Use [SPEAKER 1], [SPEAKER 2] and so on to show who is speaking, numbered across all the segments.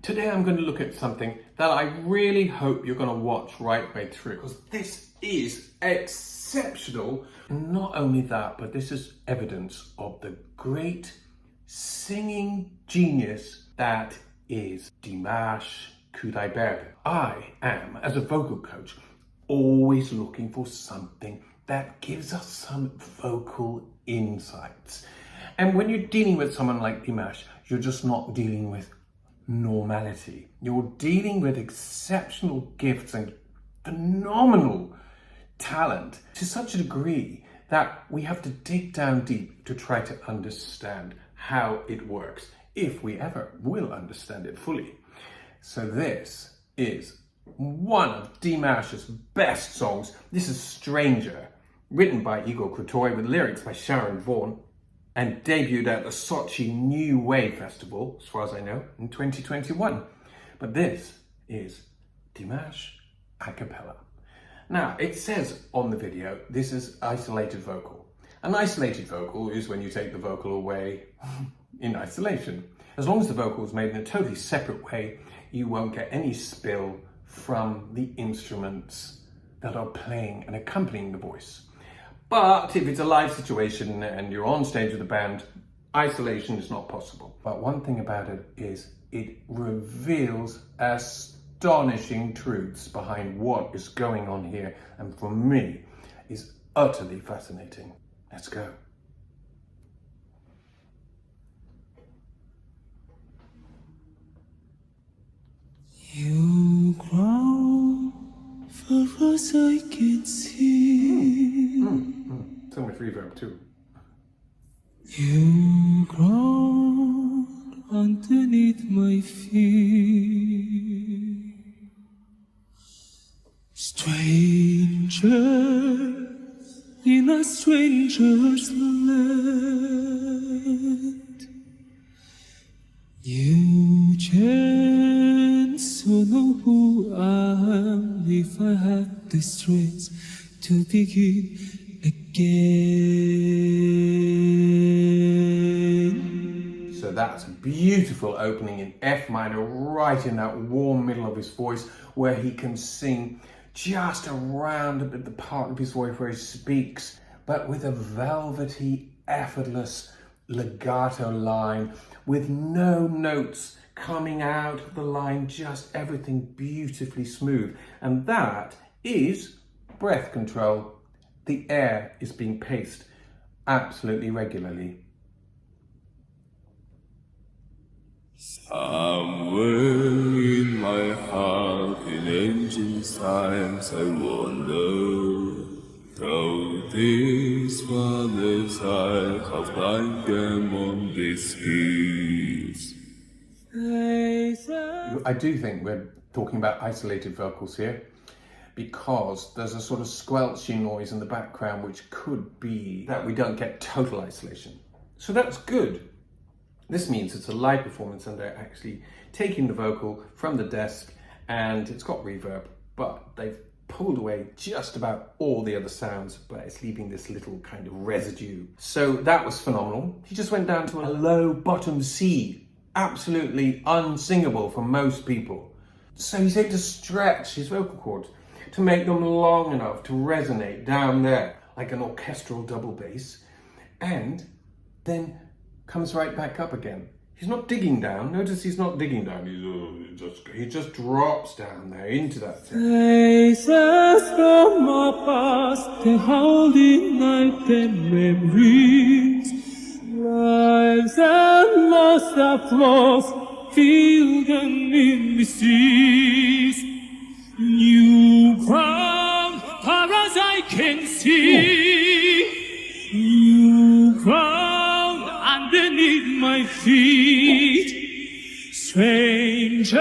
[SPEAKER 1] Today I'm going to look at something that I really hope you're going to watch right way through, because this is exceptional. Not only that, but this is evidence of the great singing genius that is Dimash. I am, as a vocal coach, always looking for something that gives us some vocal insights. And when you're dealing with someone like Dimash, you're just not dealing with normality. You're dealing with exceptional gifts and phenomenal talent to such a degree that we have to dig down deep to try to understand how it works, if we ever will understand it fully. So this is one of Dimash's best songs. This is Stranger, written by Igor Krutoy with lyrics by Sharon Vaughan, and debuted at the Sochi New Wave Festival, as far as I know, in 2021. But this is Dimash a cappella. Now, it says on the video, this is isolated vocal. An isolated vocal is when you take the vocal away in isolation. As long as the vocal is made in a totally separate way, you won't get any spill from the instruments that are playing and accompanying the voice. But if it's a live situation and you're on stage with a band, isolation is not possible. But one thing about it is it reveals astonishing truths behind what is going on here, and for me is utterly fascinating. Let's go.
[SPEAKER 2] You grow far as I can see.
[SPEAKER 1] So much reverb too.
[SPEAKER 2] You grow underneath my feet. Strangers in a stranger's land. You chance to know who I am if I had the strength to begin again.
[SPEAKER 1] So that's a beautiful opening in F minor, right in that warm middle of his voice, where he can sing just around a bit the part of his voice where he speaks, but with a velvety, effortless legato line, with no notes coming out of the line, just everything beautifully smooth. And that is breath control. The air is being paced absolutely regularly.
[SPEAKER 2] Somewhere in my heart, in ancient times, I wonder, how these fathers I have climbed them on these hills.
[SPEAKER 1] I do think we're talking about isolated vocals here, because there's a sort of squelching noise in the background which could be that we don't get total isolation. So that's good. This means it's a live performance and they're actually taking the vocal from the desk, and it's got reverb, but they've pulled away just about all the other sounds, but it's leaving this little kind of residue. So that was phenomenal. He just went down to a low bottom C, absolutely unsingable for most people. So he's able to stretch his vocal cords to make them long enough to resonate down there like an orchestral double bass, and then comes right back up again. He's not digging down. Notice he's not digging down. He just drops down there into that thing.
[SPEAKER 2] Faces from my past, the holding night and memories. Lives and lost applause, feel them in the seas. New ground, far as I can see. New ground underneath my feet. Stranger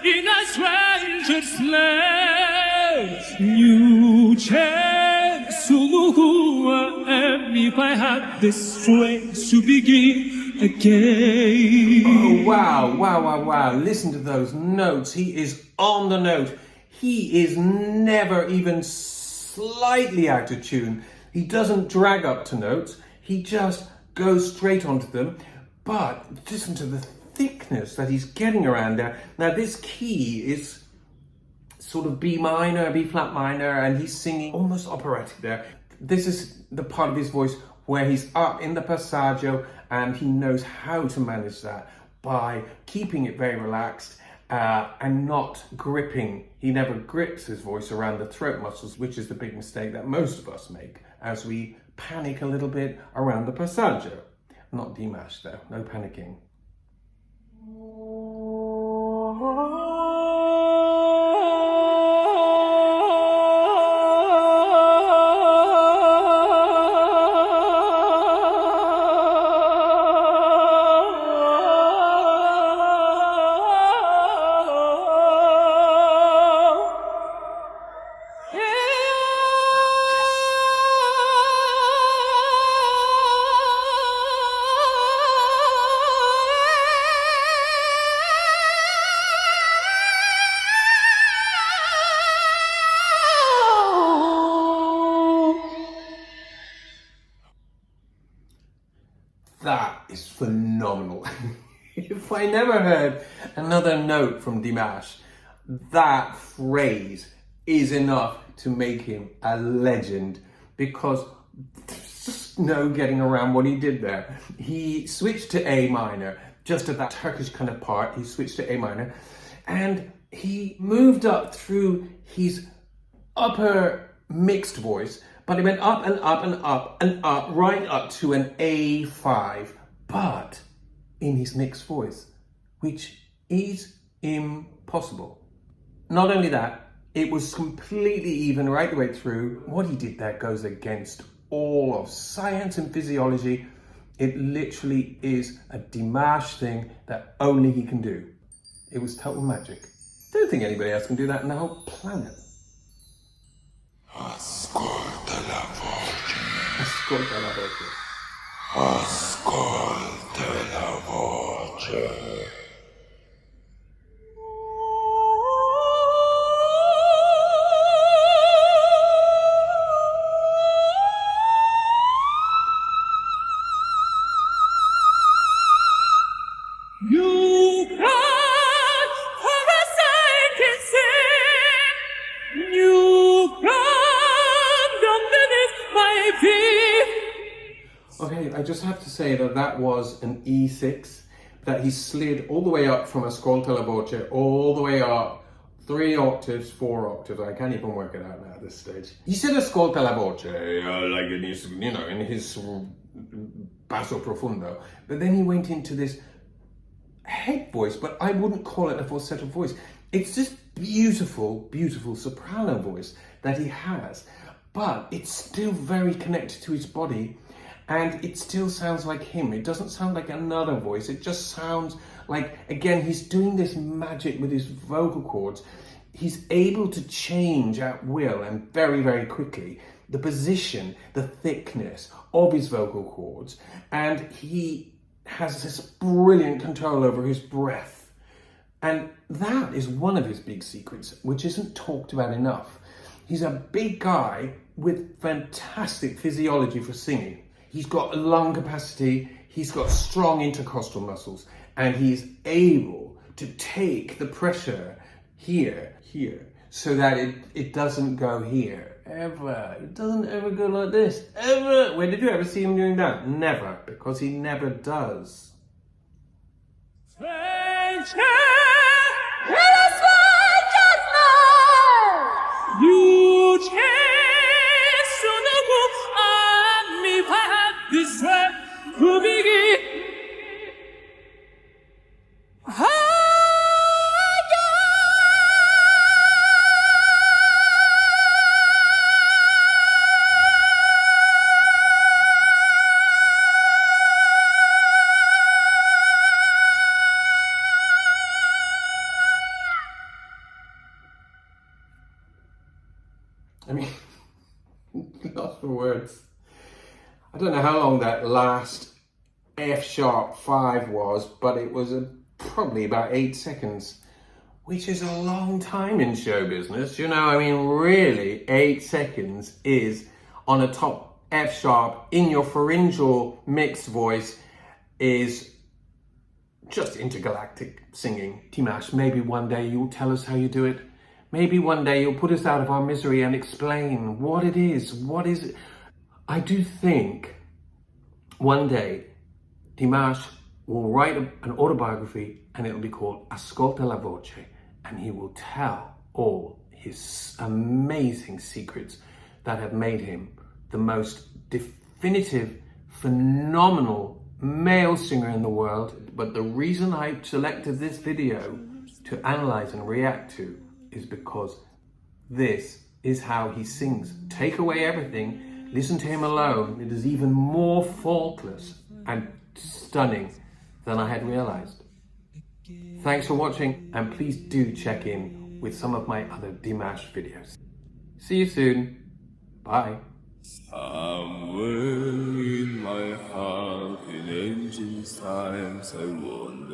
[SPEAKER 2] in a stranger's land. New chance to know who I am if I had the strength to begin again.
[SPEAKER 1] Oh, wow. Listen to those notes. He is on the note. He is never even slightly out of tune. He doesn't drag up to notes. He just goes straight onto them. But listen to the thickness that he's getting around there. Now this key is sort of B minor, B flat minor, and he's singing almost operatic there. This is the part of his voice where he's up in the passaggio, and he knows how to manage that by keeping it very relaxed and not gripping. He never grips his voice around the throat muscles, which is the big mistake that most of us make as we panic a little bit around the passaggio. Not Dimash though, no panicking. That is phenomenal. If I never heard another note from Dimash, that phrase is enough to make him a legend, because there's just no getting around what he did there. He switched to A minor, just at that Turkish kind of part, he switched to A minor, and he moved up through his upper mixed voice, but it went up and up and up and up, right up to an A5, but in his mixed voice, which is impossible. Not only that, it was completely even right the way through. What he did there goes against all of science and physiology. It literally is a Dimash thing that only he can do. It was total magic. Don't think anybody else can do that in the whole planet.
[SPEAKER 3] Ascolta la voce.
[SPEAKER 1] Ascolta la voce.
[SPEAKER 3] Ascolta la voce.
[SPEAKER 2] You cry for a second sin. You cry underneath my feet.
[SPEAKER 1] Okay, I just have to say that that was an E6, that he slid all the way up from Ascolta la voce, all the way up 3 octaves, 4 octaves. I can't even work it out now at this stage. He said Ascolta la voce, like in his, in his basso profundo, but then he went into this head voice, but I wouldn't call it a falsetto voice. It's this beautiful, beautiful soprano voice that he has, but it's still very connected to his body, and it still sounds like him. It doesn't sound like another voice. It just sounds like, again, he's doing this magic with his vocal cords. He's able to change at will and very, very quickly the position, the thickness of his vocal cords, and he has this brilliant control over his breath. And that is one of his big secrets, which isn't talked about enough. He's a big guy with fantastic physiology for singing. He's got lung capacity, he's got strong intercostal muscles, and he's able to take the pressure here, so that it doesn't go here, ever. It doesn't ever go like this, ever. Where did you ever see him doing that? Never, because he never does.
[SPEAKER 2] You chase on me this way to begin.
[SPEAKER 1] I mean, lost for words. I don't know how long that last F sharp 5 was, but it was probably about 8 seconds, which is a long time in show business. I mean, really, 8 seconds is on a top F sharp in your pharyngeal mixed voice is just intergalactic singing. Dimash, maybe one day you'll tell us how you do it. Maybe one day you'll put us out of our misery and explain what it is. What is it? I do think one day Dimash will write an autobiography and it'll be called Ascolta la Voce, and he will tell all his amazing secrets that have made him the most definitive, phenomenal male singer in the world. But the reason I selected this video to analyze and react to is because this is how he sings. Take away everything, listen to him alone. It is even more faultless and stunning than I had realized. Thanks for watching, and please do check in with some of my other Dimash videos. See you soon. Bye.
[SPEAKER 2] Somewhere in my heart, in ancient times, I wonder.